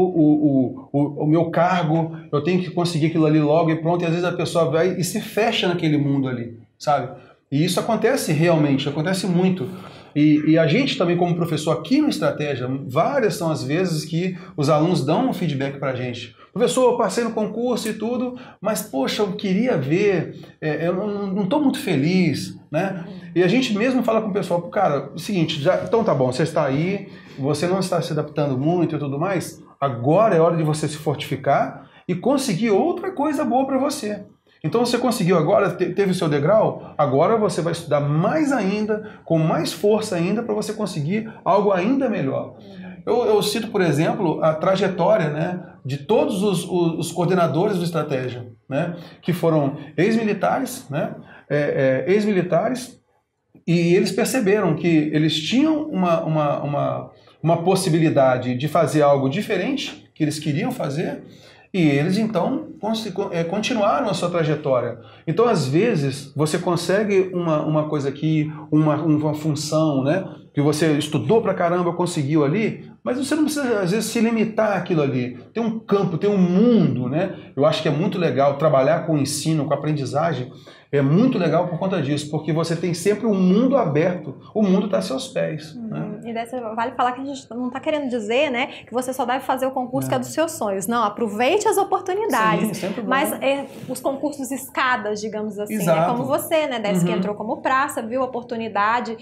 o meu cargo, eu tenho que conseguir aquilo ali logo e pronto, e às vezes a pessoa vai e se fecha naquele mundo ali, sabe? E isso acontece realmente, acontece muito. E a gente também, como professor aqui no Estratégia, várias são as vezes que os alunos dão um feedback pra gente. Professor, eu passei no concurso e tudo, mas poxa, eu queria ver, eu não estou muito feliz, né? E a gente mesmo fala com o pessoal, cara, o seguinte, então tá bom, você está aí, você não está se adaptando muito e tudo mais, agora é hora de você se fortificar e conseguir outra coisa boa para você. Então você conseguiu agora, teve o seu degrau, agora você vai estudar mais ainda, com mais força ainda, para você conseguir algo ainda melhor. Eu cito, por exemplo, a trajetória, né, de todos os coordenadores do Estratégia, né, que foram ex-militares, né, e eles perceberam que eles tinham uma possibilidade de fazer algo diferente, que eles queriam fazer, e eles, então, continuaram a sua trajetória. Então, às vezes, você consegue uma coisa aqui, uma função, né, que você estudou pra caramba, conseguiu ali, mas você não precisa, às vezes, se limitar àquilo ali. Tem um campo, tem um mundo, né? Eu acho que é muito legal trabalhar com o ensino, com a aprendizagem, é muito legal por conta disso, porque você tem sempre um mundo aberto, o mundo está a seus pés. Né? E dessa, vale falar que a gente não está querendo dizer, né, que você só deve fazer o concurso que é dos seus sonhos. Não, aproveite as oportunidades. Sim, sempre bom. Mas os concursos escadas, digamos assim, Exato. né, como você, né, Décio, que entrou como praça, viu a oportunidade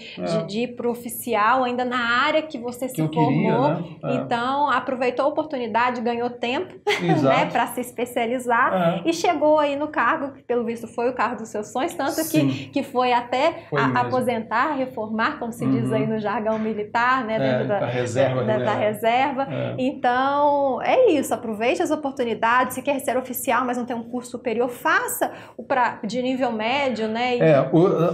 de ir para o oficial, ainda na área que você se formou. Queria, né? Então, aproveitou a oportunidade, ganhou tempo, né, para se especializar e chegou aí no cargo, que pelo visto foi o cargo dos seus sonhos, tanto que foi até aposentar, reformar, como se diz aí no jargão militar, né, dentro da reserva. Então, é isso, aproveite as oportunidades, se quer ser oficial, mas não tem um curso superior, faça de nível médio, né?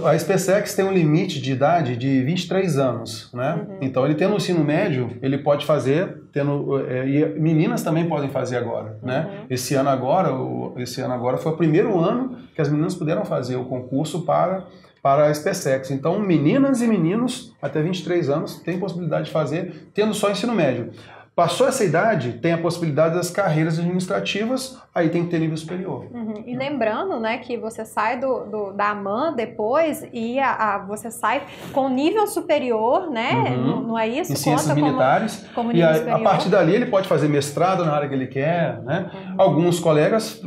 A SpaceX tem um limite de idade de 23 anos, né? Então, ele tendo o ensino médio, ele pode fazer, e meninas também podem fazer agora, né? Esse ano agora foi o primeiro ano que as meninas puderam fazer o concurso para a SpaceX. Então, meninas e meninos até 23 anos têm possibilidade de fazer, tendo só ensino médio. Passou essa idade, tem a possibilidade das carreiras administrativas, aí tem que ter nível superior. E lembrando, né, que você sai da AMAN depois e você sai com nível superior, né? Não é isso? Em ciências militares. Como nível superior. A partir dali ele pode fazer mestrado na área que ele quer, né? Alguns colegas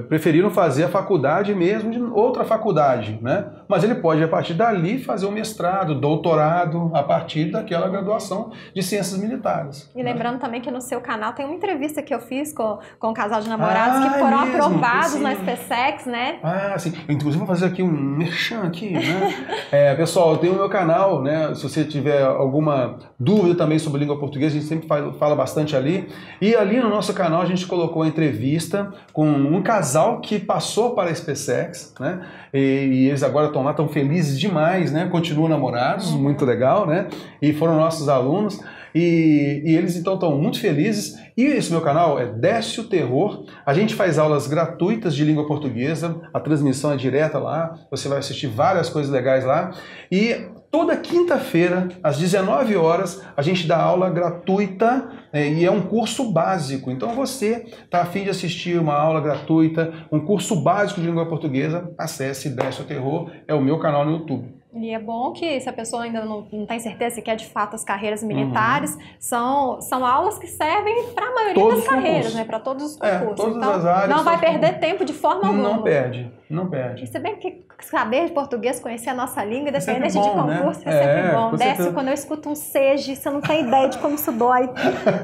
preferiram fazer a faculdade mesmo de outra faculdade, né? Mas ele pode, a partir dali, fazer um mestrado, doutorado, a partir daquela graduação de ciências militares. E lembrando também que no seu canal tem uma entrevista que eu fiz com um casal de namorados que foram aprovados na SpaceX, né? Sim. Inclusive, vou fazer aqui um merchan aqui, né? Pessoal, eu tenho o meu canal, né? Se você tiver alguma dúvida também sobre língua portuguesa, a gente sempre fala bastante ali. E ali no nosso canal a gente colocou a entrevista com um casal que passou para a SpaceX, né? E eles agora estão lá, estão felizes demais, né? Continuam namorados, muito legal, né? E foram nossos alunos. E eles então estão muito felizes. E esse meu canal é Décio Terror. A gente faz aulas gratuitas de língua portuguesa. A transmissão é direta lá. Você vai assistir várias coisas legais lá. E toda quinta-feira, às 19 horas, a gente dá aula gratuita e é um curso básico. Então você está a fim de assistir uma aula gratuita, um curso básico de língua portuguesa, acesse Décio Terror, é o meu canal no YouTube. E é bom que, se a pessoa ainda não tem certeza se quer de fato as carreiras militares, são aulas que servem para a maioria das carreiras, né? Para todos os concursos. Todas então, as áreas não vai perder tempo de forma alguma. Não perde, não perde. E se bem que saber de português, conhecer a nossa língua, independente bom, de concurso, né? é sempre bom. Décio, quando eu escuto um seja, você não tem ideia de como isso dói,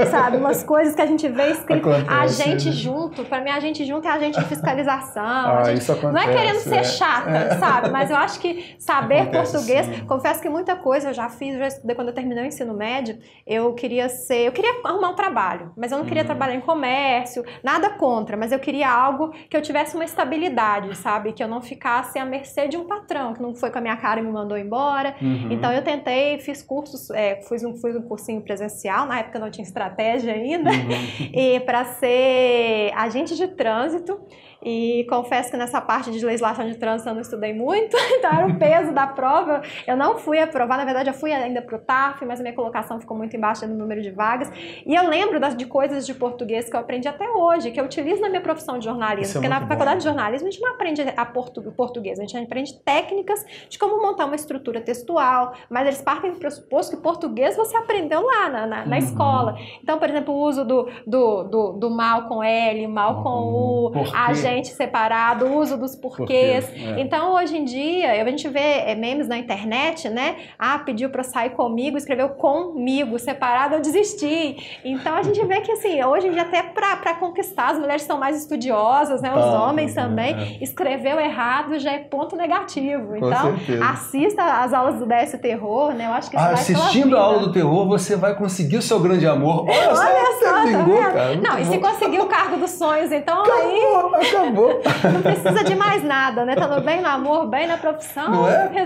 sabe? Umas coisas que a gente vê escrito, a gente junto, para mim a gente junto é agente de fiscalização. Isso acontece. Não é querendo ser chata, sabe? Mas eu acho que saber português, confesso que muita coisa eu já fiz, já estudei quando eu terminei o ensino médio, eu queria arrumar um trabalho, mas eu não queria trabalhar em comércio, nada contra, mas eu queria algo que eu tivesse uma estabilidade, sabe? Que eu não ficasse à mercê de um patrão, que não foi com a minha cara e me mandou embora. Então eu tentei, fiz cursos, fiz um cursinho presencial, na época não tinha estratégia ainda, e para ser agente de trânsito. E confesso que nessa parte de legislação de trânsito eu não estudei muito, então era o peso da prova. Eu não fui aprovar, na verdade eu fui ainda para o TAF, mas a minha colocação ficou muito embaixo do número de vagas. E eu lembro de coisas de português que eu aprendi até hoje, que eu utilizo na minha profissão de jornalismo. Porque na faculdade de jornalismo a gente não aprende português, a gente aprende técnicas de como montar uma estrutura textual, mas eles partem do pressuposto que português você aprendeu lá na escola. Então, por exemplo, o uso do mal com L, mal com U, agente separado, o uso dos porquês. Então, hoje em dia, a gente vê memes na internet, né? Pediu pra sair comigo, escreveu comigo, separado, eu desisti. Então, a gente vê que, assim, hoje em dia, até pra conquistar, as mulheres são mais estudiosas, né? Os homens também. Escreveu errado já é ponto negativo. Então, assista às aulas do Décio Terror, né? Eu acho que isso vai assistindo a aula do terror, você vai conseguir o seu grande amor. Olha só, tá vingou, cara. Não, e se conseguir o cargo dos sonhos, então acabou. Não precisa de mais nada, né? Tá bem no amor, bem na profissão,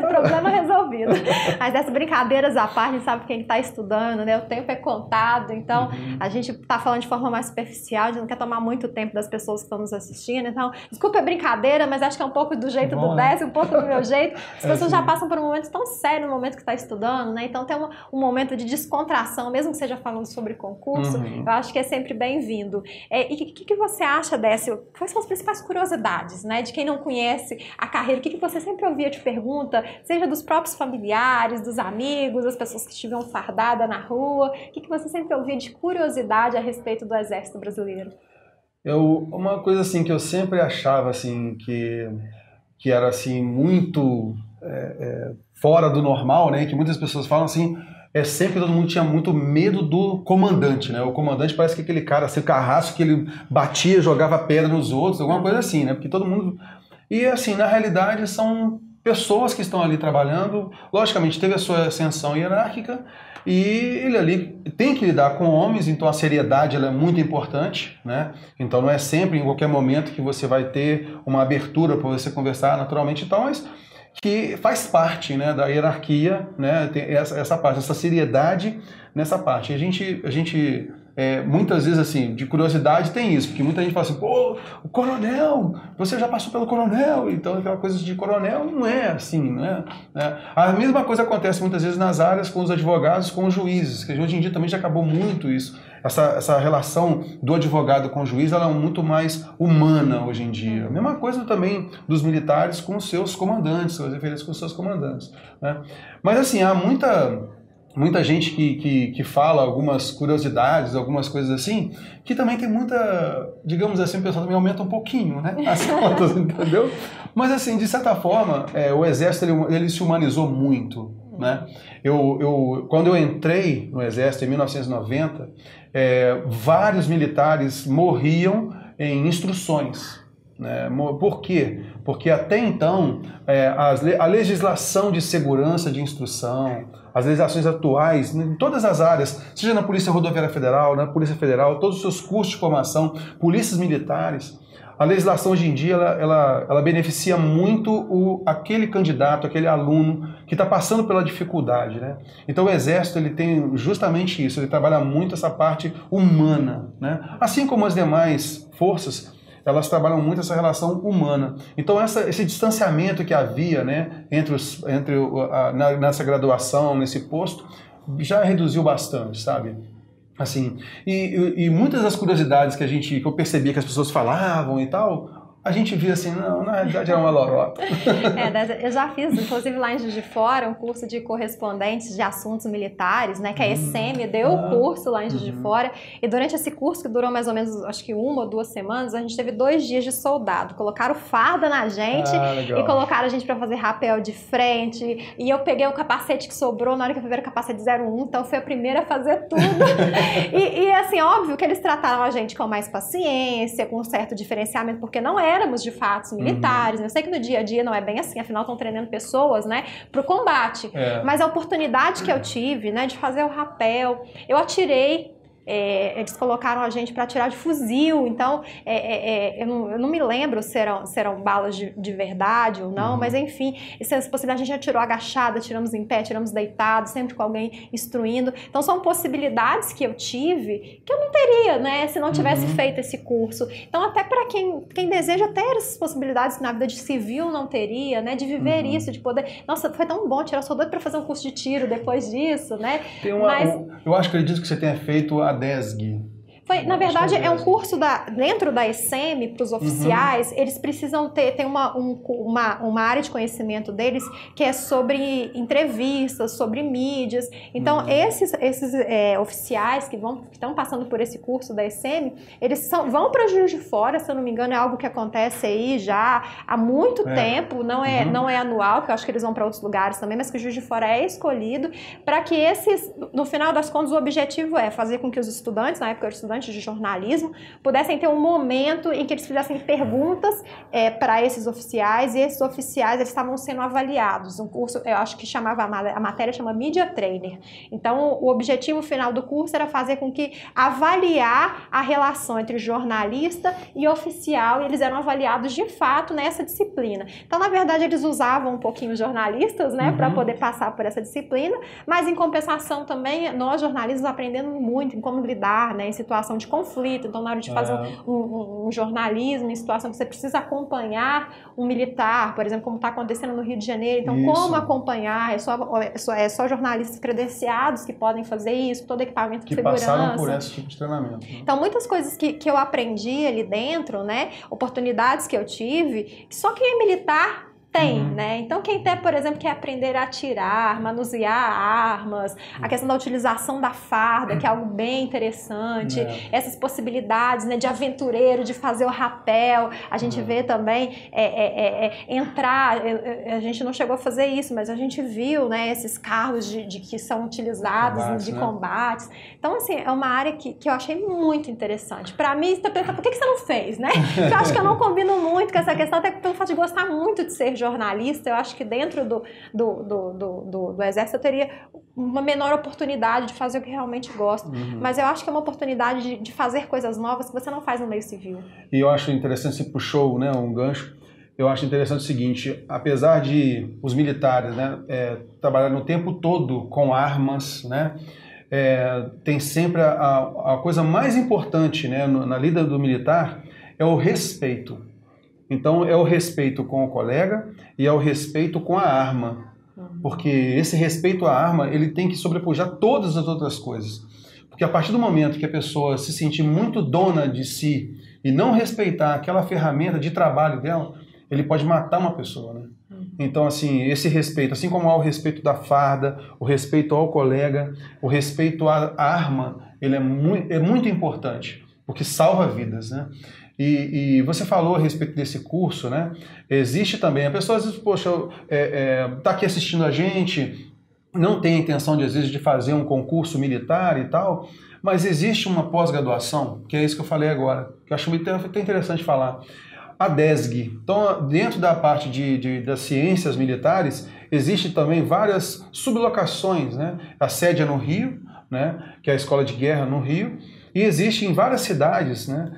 problema resolvido. Mas essas brincadeiras à parte, a gente sabe quem está estudando, né? O tempo é contado, então a gente tá falando de forma mais superficial, a gente não quer tomar muito tempo das pessoas que estão nos assistindo, então, desculpa a brincadeira, mas acho que é um pouco do jeito do Décio, um pouco do meu jeito. As pessoas já passam por um momento tão sério no momento que está estudando, né? Então tem um momento de descontração, mesmo que seja falando sobre concurso, eu acho que é sempre bem-vindo. E o que você acha, Décio? Quais são as principais curiosidades, né? De quem não conhece a carreira, o que você sempre ouvia de pergunta, seja dos próprios familiares, dos amigos, das pessoas que estiveram fardadas na rua, o que você sempre ouvia de curiosidade a respeito do Exército Brasileiro? Uma coisa assim que eu sempre achava assim que era assim muito fora do normal, né? Que muitas pessoas falam assim, sempre todo mundo tinha muito medo do comandante, né? O comandante parece que aquele cara, assim, o carrasco que ele batia, jogava pedra nos outros, alguma coisa assim, né? Porque todo mundo... E assim, na realidade são pessoas que estão ali trabalhando, logicamente teve a sua ascensão hierárquica, e ele ali tem que lidar com homens, então a seriedade ela é muito importante, né? Então não é sempre, em qualquer momento, que você vai ter uma abertura para você conversar naturalmente e tal, mas que faz parte, né, da hierarquia, né? Tem essa parte, essa seriedade nessa parte. A gente muitas vezes, assim, de curiosidade tem isso, porque muita gente fala assim, pô, o coronel, você já passou pelo coronel, então aquela coisa de coronel não é assim, né? A mesma coisa acontece muitas vezes nas áreas com os advogados, com os juízes, que hoje em dia também já acabou muito isso. Essa relação do advogado com o juiz, ela é muito mais humana hoje em dia. A mesma coisa também dos militares com os seus comandantes, suas referências com os seus comandantes, né? Mas assim, há muita gente que fala algumas curiosidades, algumas coisas assim, que também tem muita, digamos assim, o pessoal também aumenta um pouquinho, né, as contas, entendeu? Mas assim, de certa forma, o Exército ele se humanizou muito, né? Quando eu entrei no Exército em 1990, vários militares morriam em instruções. Por quê? Porque até então a legislação de segurança de instrução, as legislações atuais, em todas as áreas, seja na Polícia Rodoviária Federal, na Polícia Federal, todos os seus cursos de formação, polícias militares, a legislação hoje em dia ela beneficia muito aquele candidato, aquele aluno que está passando pela dificuldade, né? Então o Exército ele tem justamente isso, ele trabalha muito essa parte humana, né? Assim como as demais forças. elas trabalham muito essa relação humana. Então esse distanciamento que havia, né, nessa graduação, nesse posto, já reduziu bastante, sabe? Assim, e muitas das curiosidades que eu percebia que as pessoas falavam e tal, a gente via assim, não, na realidade era uma lorota. Eu já fiz, inclusive lá em Juiz de Fora, um curso de correspondentes de assuntos militares, né, que a ECEM deu o curso lá em Juiz de Fora, e durante esse curso, que durou mais ou menos, acho que 1 ou 2 semanas, a gente teve 2 dias de soldado, colocaram farda na gente e colocaram a gente para fazer rapel de frente, e eu peguei o capacete que sobrou na hora que eu fui ver o capacete 01, então fui a primeira a fazer tudo. e assim, óbvio que eles trataram a gente com mais paciência, com um certo diferenciamento, porque não éramos de fato militares. Eu sei que no dia a dia não é bem assim, afinal estão treinando pessoas, né, para o combate. Mas a oportunidade que eu tive, né, de fazer o rapel, eu atirei. Eles colocaram a gente para atirar de fuzil, então eu não me lembro se eram balas de verdade ou não, mas enfim, essas possibilidades, a gente atirou agachada, atiramos em pé, atiramos deitado, sempre com alguém instruindo. Então são possibilidades que eu tive que eu não teria, né, se não tivesse feito esse curso. Então até para quem deseja ter essas possibilidades que na vida de civil não teria, né, de viver isso, de poder... Nossa, foi tão bom tirar, sou doido para fazer um curso de tiro depois disso, né? Eu acho que ele disse que você tenha feito a DESG. Na verdade, é um curso dentro da ECEM, para os oficiais, eles precisam tem uma área de conhecimento deles que é sobre entrevistas, sobre mídias. Então, esses oficiais que estão passando por esse curso da ECEM, eles vão para Juiz de Fora, se eu não me engano, é algo que acontece aí já há muito tempo, não é anual, porque eu acho que eles vão para outros lugares também, mas que o Juiz de Fora é escolhido para que no final das contas, o objetivo é fazer com que os estudantes, na época eu era estudante de jornalismo, pudessem ter um momento em que eles fizessem perguntas para esses oficiais, e esses oficiais eles estavam sendo avaliados. Um curso, eu acho que a matéria chama Media Trainer. Então, o objetivo final do curso era fazer com que avaliar a relação entre jornalista e oficial, e eles eram avaliados de fato nessa disciplina. Então, na verdade, eles usavam um pouquinho os jornalistas, né, para poder passar por essa disciplina, mas em compensação também, nós jornalistas aprendemos muito em como lidar, né, em situação de conflito. Então, na hora de fazer um jornalismo em situação que você precisa acompanhar um militar, por exemplo, como está acontecendo no Rio de Janeiro, então como acompanhar, é só jornalistas credenciados que podem fazer isso, todo equipamento de segurança. Que passaram por esse tipo de treinamento. Né? Então, muitas coisas que eu aprendi ali dentro, né, oportunidades que eu tive, que só quem é militar tem, né? Então, quem tem, por exemplo, quer aprender a atirar, manusear armas, a questão da utilização da farda, que é algo bem interessante, essas possibilidades, né, de aventureiro, de fazer o rapel, a gente vê também entrar, a gente não chegou a fazer isso, mas a gente viu, né, esses carros que são utilizados de combates. Então, assim, é uma área que eu achei muito interessante. Para mim, você pergunta, por que você não fez, né? Porque eu acho que eu não combino muito com essa questão, até pelo fato de gostar muito de ser jornalista, eu acho que dentro do Exército eu teria uma menor oportunidade de fazer o que realmente gosto. Mas eu acho que é uma oportunidade de fazer coisas novas que você não faz no meio civil. E eu acho interessante, você puxou, né, um gancho, eu acho interessante o seguinte, apesar de os militares, né, trabalharem o tempo todo com armas, né, tem sempre a coisa mais importante, né, na lida do militar é o respeito. Então, é o respeito com o colega e é o respeito com a arma. Porque esse respeito à arma, ele tem que sobrepujar todas as outras coisas. Porque a partir do momento que a pessoa se sentir muito dona de si e não respeitar aquela ferramenta de trabalho dela, ele pode matar uma pessoa, né? Então, assim, esse respeito, assim como há o respeito da farda, o respeito ao colega, o respeito à arma, ele é muito importante, porque salva vidas, né? E você falou a respeito desse curso, né? Existe também, a pessoa às vezes, poxa, tá aqui assistindo a gente, não tem a intenção de, às vezes, de fazer um concurso militar e tal, mas existe uma pós-graduação, que é isso que eu falei agora, que eu acho muito interessante falar. A DESG. Então, dentro da parte das ciências militares, existe também várias sublocações, né? A sede é no Rio, né? Que é a Escola de Guerra no Rio, e existe em várias cidades, né?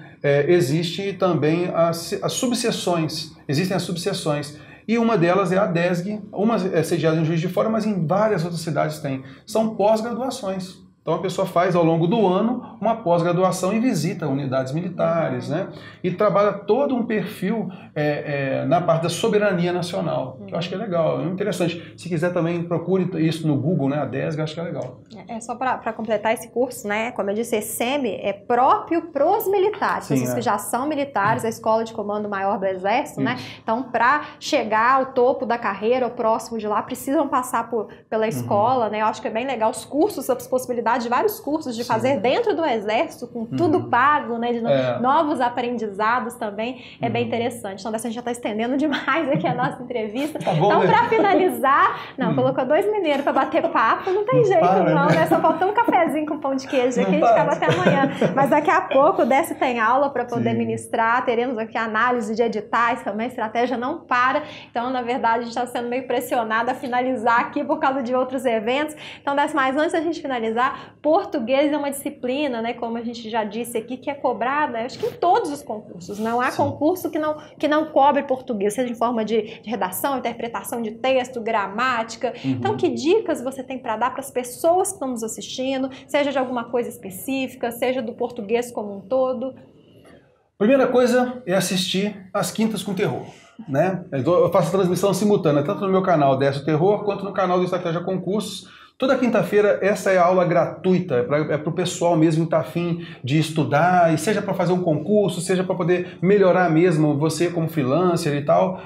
Existe também as subseções, existem as subseções, e uma delas é a DESG, uma é sediada em Juiz de Fora, mas em várias outras cidades tem. São pós-graduações. Então a pessoa faz ao longo do ano uma pós-graduação e visita unidades militares, né? E trabalha todo um perfil na parte da soberania nacional, que eu acho que é legal, é interessante. Se quiser também procure isso no Google, né? A DESG, acho que é legal. Só para completar esse curso, né? Como eu disse, esse SEMI é próprio para os militares, pessoas que já são militares, a Escola de Comando Maior do Exército, né? Então, para chegar ao topo da carreira, ou próximo de lá, precisam passar pela escola, né? Eu acho que é bem legal os cursos, as possibilidades de vários cursos de fazer dentro do Exército, com tudo pago, né? De novos aprendizados também, é bem interessante. Então, dessa a gente já está estendendo demais aqui a nossa entrevista. Tá bom, então, né? para finalizar, colocou 2 mineiros para bater papo, não tem jeito não, né? Só faltou um cafezinho com pão de queijo aqui, a gente ficava até amanhã. Mas daqui a pouco o Décio tem aula para poder ministrar, teremos aqui análise de editais também, estratégia não para. Então, na verdade, a gente está sendo meio pressionado a finalizar aqui por causa de outros eventos. Então, Décio, mas antes da gente finalizar, português é uma disciplina, né, como a gente já disse aqui, que é cobrada, acho que em todos os concursos. Não há concurso que não cobre português, seja em forma de redação, interpretação de texto, gramática. Então, que dicas você tem para dar para as pessoas que estão nos assistindo, seja de alguma coisa específica, seja do português como um todo? Primeira coisa é assistir às Quintas com Terror, né? Eu faço transmissão simultânea, tanto no meu canal Décio Terror, quanto no canal do Estratégia Concursos. Toda quinta-feira essa é a aula gratuita, é para o pessoal mesmo que está afim de estudar, e seja para fazer um concurso, seja para poder melhorar mesmo, você como freelancer e tal,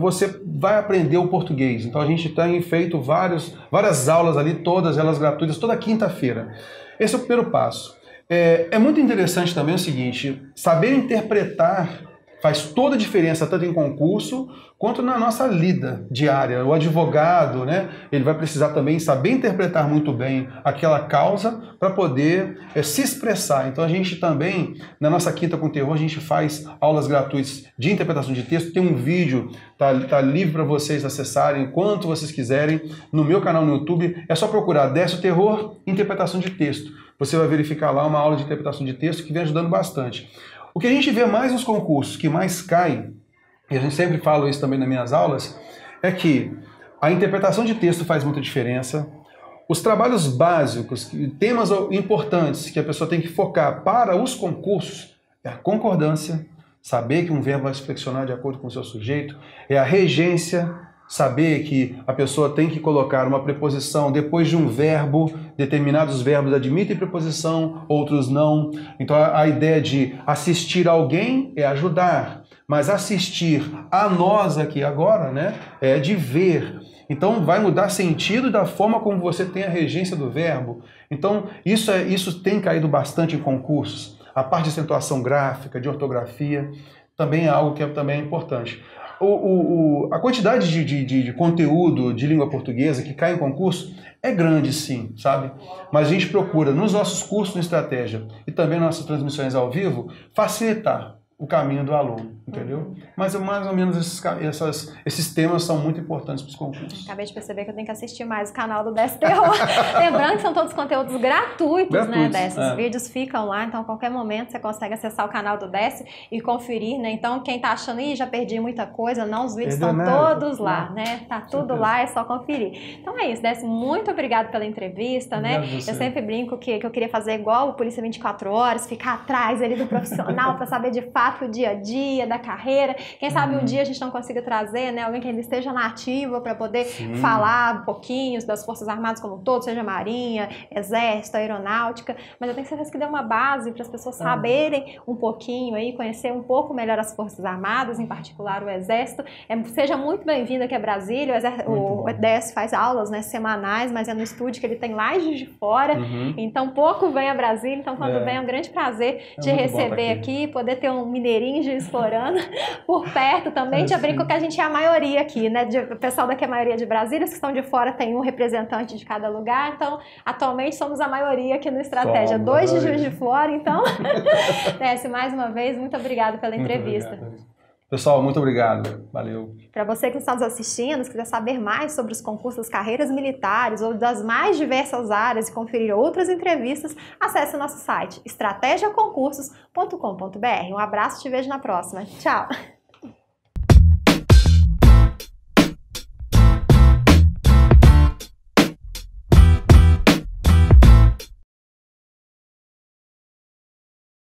você vai aprender o português. Então a gente tem feito várias aulas ali, todas elas gratuitas, toda quinta-feira. Esse é o primeiro passo. É muito interessante também o seguinte, saber interpretar faz toda a diferença, tanto em concurso quanto na nossa lida diária. O advogado, né, ele vai precisar também saber interpretar muito bem aquela causa para poder se expressar. Então a gente também, na nossa Quinta com Terror, a gente faz aulas gratuitas de interpretação de texto. Tem um vídeo, tá livre para vocês acessarem quanto vocês quiserem no meu canal no YouTube. É só procurar Décio Terror, interpretação de texto. Você vai verificar lá uma aula de interpretação de texto que vem ajudando bastante. O que a gente vê mais nos concursos, que mais cai, e a gente sempre fala isso também nas minhas aulas, é que a interpretação de texto faz muita diferença, os trabalhos básicos, temas importantes que a pessoa tem que focar para os concursos, é a concordância, saber que um verbo vai se flexionar de acordo com o seu sujeito, é a regência, saber que a pessoa tem que colocar uma preposição depois de um verbo, determinados verbos admitem preposição, outros não. Então a ideia de assistir alguém é ajudar, mas assistir a nós aqui agora, né, é de ver. Então vai mudar sentido da forma como você tem a regência do verbo. Então isso tem caído bastante em concursos. A parte de acentuação gráfica, de ortografia, também é algo que também é importante. A quantidade de conteúdo de língua portuguesa que cai em concurso é grande, sim, sabe? Mas a gente procura, nos nossos cursos de estratégia e também nas nossas transmissões ao vivo, facilitar o caminho do aluno, entendeu? Mas mais ou menos esses temas são muito importantes para os concursos. Acabei de perceber que eu tenho que assistir mais o canal do Décio Terror. Lembrando que são todos conteúdos gratuitos, né, Décio? Os vídeos ficam lá, então a qualquer momento você consegue acessar o canal do Décio e conferir, né? Então quem tá achando, já perdi muita coisa, não, os vídeos estão todos lá, né? Tá tudo lá, é só conferir. Então é isso, Décio, muito obrigado pela entrevista, né? Eu sempre brinco que eu queria fazer igual o Polícia 24 Horas, ficar atrás ali do profissional para saber de fato o dia a dia, da carreira. Quem sabe um dia a gente não consiga trazer, né, alguém que ainda esteja na ativa para poder falar um pouquinho das Forças Armadas como um todo, seja Marinha, Exército, Aeronáutica, mas eu tenho certeza que deu uma base para as pessoas saberem um pouquinho aí, conhecer um pouco melhor as Forças Armadas, em particular o Exército. Seja muito bem-vindo aqui a Brasília, o Décio faz aulas, né, semanais, mas é no estúdio que ele tem lá em Juiz de Fora, então pouco vem a Brasília, então quando vem é um grande prazer te receber aqui, poder ter um mineirinho de explorando por perto também. Já brinco que a gente é a maioria aqui, né? O pessoal daqui é a maioria de Brasília, os que estão de fora tem um representante de cada lugar, então atualmente somos a maioria aqui no Estratégia. 2 de Juiz de Fora, então. Décio, mais uma vez, muito obrigada pela entrevista. Pessoal, muito obrigado. Valeu. Para você que está nos assistindo, se quiser saber mais sobre os concursos, carreiras militares ou das mais diversas áreas e conferir outras entrevistas, acesse o nosso site estrategiaconcursos.com.br. Um abraço e te vejo na próxima. Tchau!